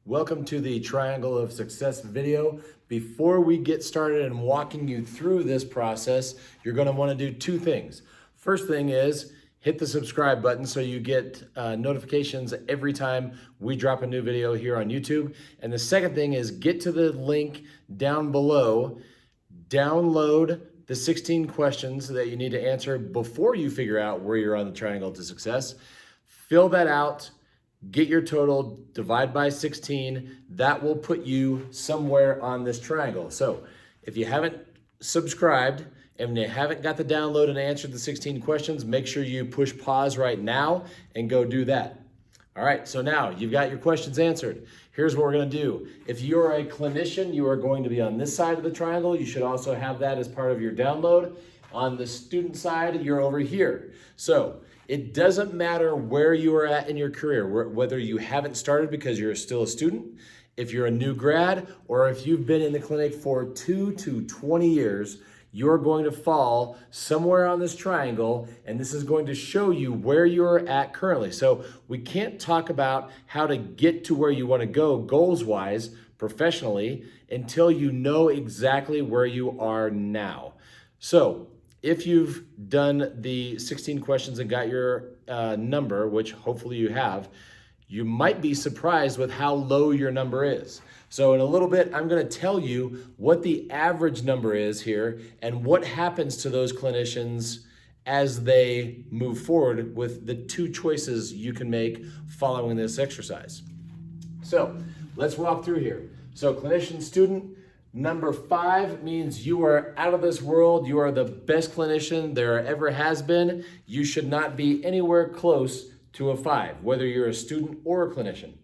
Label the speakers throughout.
Speaker 1: Welcome to the Triangle of Success video. Before we get started and walking you through this process, you're going to want to do two things. First thing is hit the subscribe button so you get notifications every time we drop a new video here on YouTube. And the second thing is get to the link down below, download the 16 questions that you need to answer before you figure out where you're on the Triangle to Success. Fill that out. Get your total, divide by 16. That will put you somewhere on this triangle. So if you haven't subscribed and you haven't got the download and answered the 16 questions, make sure you push pause right now and go do that. All right, so now you've got your questions answered. Here's what we're gonna do. If you're a clinician, you are going to be on this side of the triangle. You should also have that as part of your download. On the student side, you're over here. So it doesn't matter where you are at in your career, whether you haven't started because you're still a student, if you're a new grad, or if you've been in the clinic for 2 to 20 years, you're going to fall somewhere on this triangle, and this is going to show you where you're at currently. So we can't talk about how to get to where you want to go goals-wise, professionally, until you know exactly where you are now. So if you've done the 16 questions and got your number, which hopefully you have, you might be surprised with how low your number is. So in a little bit, I'm gonna tell you what the average number is here and what happens to those clinicians as they move forward with the two choices you can make following this exercise. So let's walk through here. So clinician, student, number 5 means you are out of this world. You are the best clinician there ever has been. You should not be anywhere close to a 5, whether you're a student or a clinician.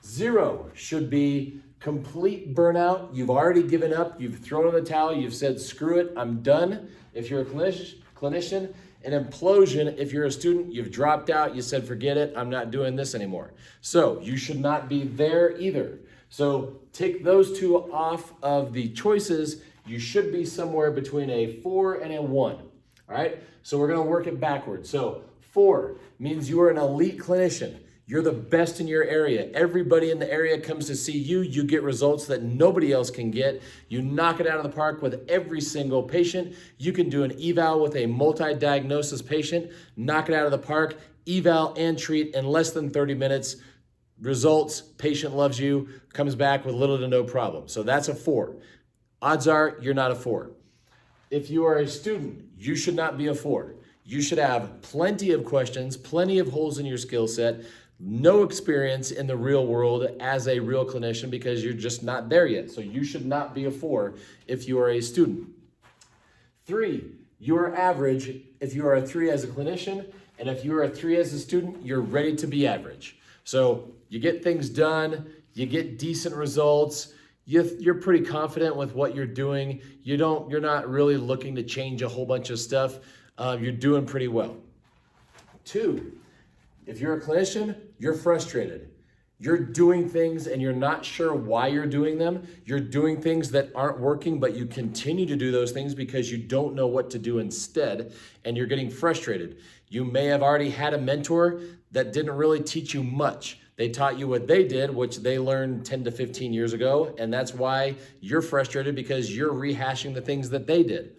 Speaker 1: 0 should be complete burnout. You've already given up. You've thrown in the towel. You've said, screw it, I'm done. If you're a clinician, an implosion. If you're a student, you've dropped out. You said, forget it, I'm not doing this anymore. So you should not be there either. So take those two off of the choices. You should be somewhere between a 4 and a 1. All right, so we're gonna work it backwards. So 4 means you are an elite clinician. You're the best in your area. Everybody in the area comes to see you. You get results that nobody else can get. You knock it out of the park with every single patient. You can do an eval with a multi-diagnosis patient, knock it out of the park, eval and treat in less than 30 minutes. Results, patient loves you, comes back with little to no problem. So that's a 4. Odds are you're not a 4. If you are a student, you should not be a 4. You should have plenty of questions, plenty of holes in your skill set, no experience in the real world as a real clinician because you're just not there yet. So you should not be a 4 if you are a student. 3, you are average if you are a 3 as a clinician, and if you are a 3 as a student, you're ready to be average. So you get things done, you get decent results, you're pretty confident with what you're doing. You're not really looking to change a whole bunch of stuff. You're doing pretty well. 2, if you're a clinician, you're frustrated. You're doing things and you're not sure why you're doing them. You're doing things that aren't working, but you continue to do those things because you don't know what to do instead, and you're getting frustrated. You may have already had a mentor that didn't really teach you much. They taught you what they did, which they learned 10 to 15 years ago, and that's why you're frustrated because you're rehashing the things that they did.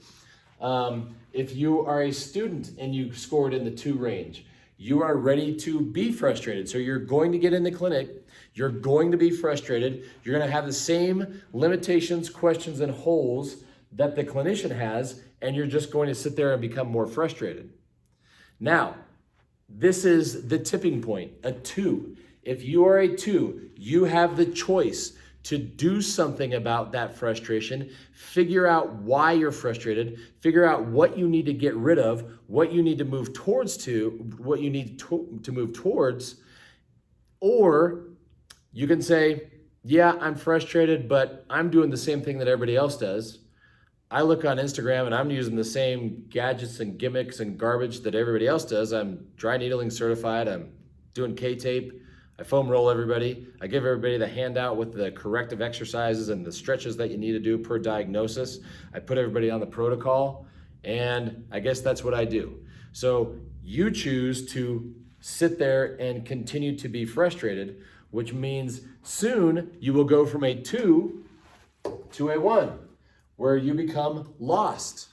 Speaker 1: If you are a student and you scored in the 2 range, you are ready to be frustrated. So you're going to get in the clinic, you're going to be frustrated, you're gonna have the same limitations, questions, and holes that the clinician has, and you're just going to sit there and become more frustrated. Now, this is the tipping point, a 2. If you are a 2, you have the choice to do something about that frustration, figure out why you're frustrated, figure out what you need to get rid of, what you need to move towards to move towards, or you can say, yeah, I'm frustrated, but I'm doing the same thing that everybody else does. I look on Instagram and I'm using the same gadgets and gimmicks and garbage that everybody else does. I'm dry needling certified, I'm doing K-tape, I foam roll everybody. I give everybody the handout with the corrective exercises and the stretches that you need to do per diagnosis. I put everybody on the protocol, and I guess that's what I do. So you choose to sit there and continue to be frustrated, which means soon you will go from a 2 to a 1, where you become lost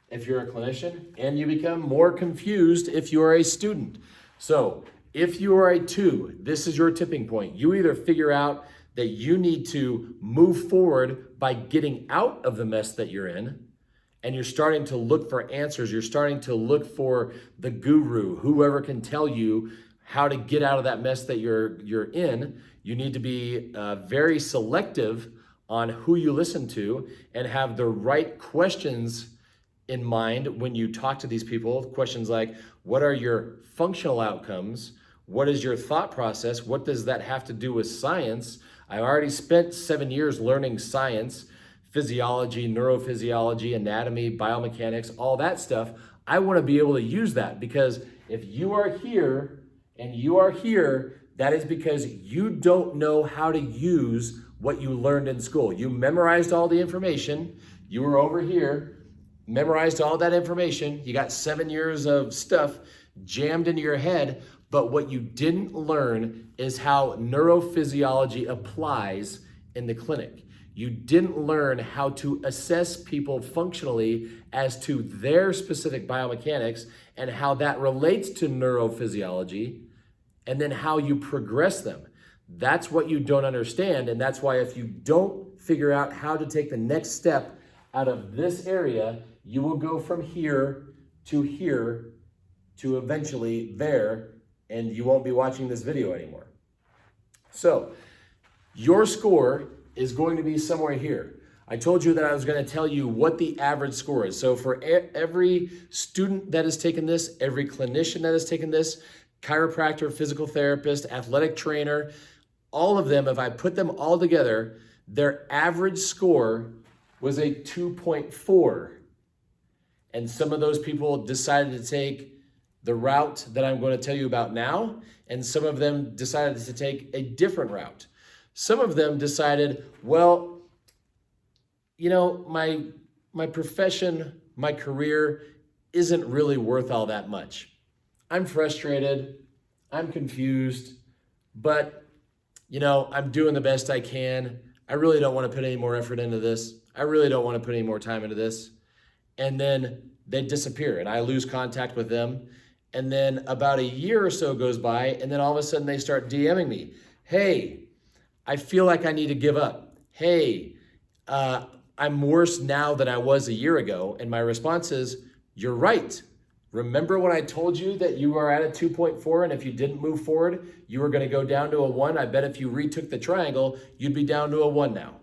Speaker 1: if you're a clinician, and you become more confused if you are a student. So if you are a 2, this is your tipping point. You either figure out that you need to move forward by getting out of the mess that you're in, and you're starting to look for answers. You're starting to look for the guru, whoever can tell you how to get out of that mess that you're in. You need to be very selective on who you listen to and have the right questions in mind when you talk to these people. Questions like, what are your functional outcomes? What is your thought process? What does that have to do with science? I already spent 7 years learning science, physiology, neurophysiology, anatomy, biomechanics, all that stuff. I want to be able to use that, because if you are here and you are here, that is because you don't know how to use what you learned in school. You memorized all the information. You were over here, memorized all that information. You got 7 years of stuff jammed into your head, but what you didn't learn is how neurophysiology applies in the clinic. You didn't learn how to assess people functionally as to their specific biomechanics and how that relates to neurophysiology, and then how you progress them. That's what you don't understand, and that's why if you don't figure out how to take the next step out of this area, you will go from here to eventually there, and you won't be watching this video anymore. So your score is going to be somewhere here. I told you that I was going to tell you what the average score is. So for every student that has taken this, every clinician that has taken this, chiropractor, physical therapist, athletic trainer, all of them, if I put them all together, their average score was a 2.4. And some of those people decided to take the route that I'm going to tell you about now, and some of them decided to take a different route. Some of them decided, well, you know, my profession, my career isn't really worth all that much. I'm frustrated, I'm confused, but you know, I'm doing the best I can. I really don't want to put any more effort into this. I really don't want to put any more time into this. And then they disappear and I lose contact with them. And then about a year or so goes by, and then all of a sudden they start DMing me. Hey, I feel like I need to give up. Hey, I'm worse now than I was a year ago. And my response is, you're right. Remember when I told you that you are at a 2.4, and if you didn't move forward, you were going to go down to a 1? I bet if you retook the triangle, you'd be down to a 1 now.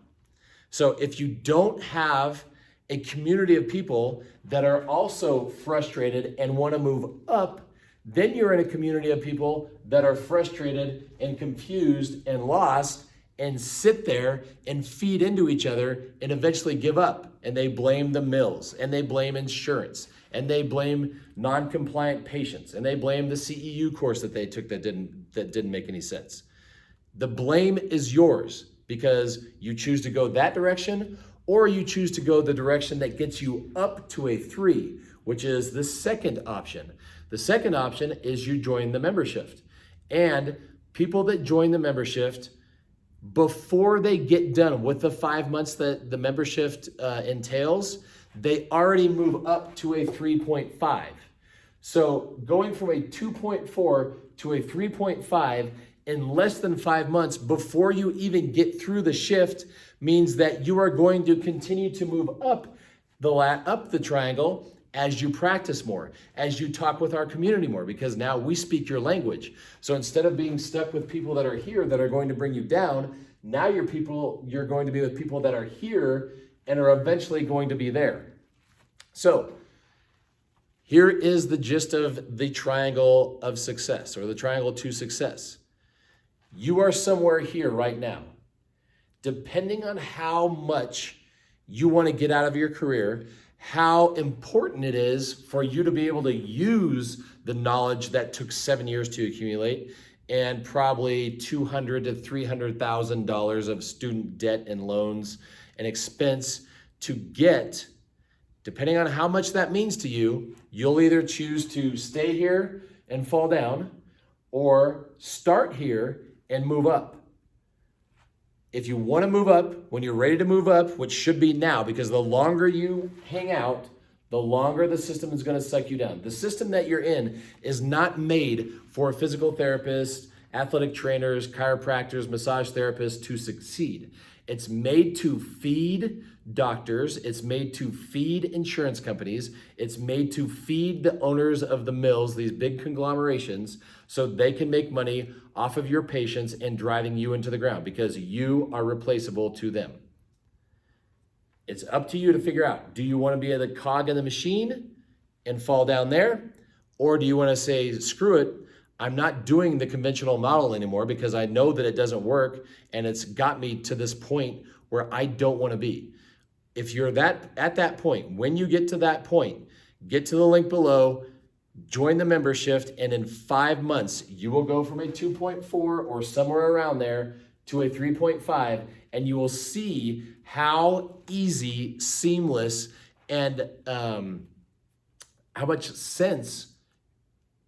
Speaker 1: So if you don't have a community of people that are also frustrated and want to move up, then you're in a community of people that are frustrated and confused and lost and sit there and feed into each other and eventually give up. And they blame the mills, and they blame insurance, and they blame non-compliant patients, and they blame the CEU course that they took that didn't make any sense. The blame is yours because you choose to go that direction, or you choose to go the direction that gets you up to a 3, which is the second option. The second option is you join the MemberShift. And people that join the MemberShift, before they get done with the 5 months that the MemberShift entails, they already move up to a 3.5. So going from a 2.4 to a 3.5 in less than 5 months before you even get through the shift means that you are going to continue to move up the triangle as you practice more, as you talk with our community more, because now we speak your language. So instead of being stuck with people that are here that are going to bring you down, now you're going to be with people that are here and are eventually going to be there. So here is the gist of the triangle of success, or the triangle to success. You are somewhere here right now. Depending on how much you want to get out of your career, how important it is for you to be able to use the knowledge that took 7 years to accumulate, and probably $200,000 to $300,000 of student debt and loans and expense to get. Depending on how much that means to you, you'll either choose to stay here and fall down, or start here and move up. If you want to move up, when you're ready to move up, which should be now, because the longer you hang out, the longer the system is going to suck you down. The system that you're in is not made for physical therapists, athletic trainers, chiropractors, massage therapists to succeed. It's made to feed doctors. It's made to feed insurance companies. It's made to feed the owners of the mills, these big conglomerations, so they can make money off of your patients and driving you into the ground because you are replaceable to them. It's up to you to figure out, do you want to be the cog in the machine and fall down there? Or do you want to say, screw it, I'm not doing the conventional model anymore because I know that it doesn't work and it's got me to this point where I don't want to be. If you're at that point, when you get to that point, get to the link below, join the MemberShift, and in 5 months, you will go from a 2.4 or somewhere around there to a 3.5, and you will see how easy, seamless, and how much sense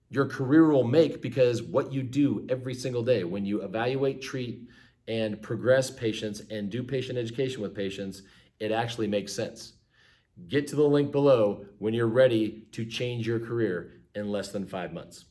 Speaker 1: your career will make, because what you do every single day when you evaluate, treat, and progress patients and do patient education with patients, it actually makes sense. Get to the link below when you're ready to change your career in less than 5 months.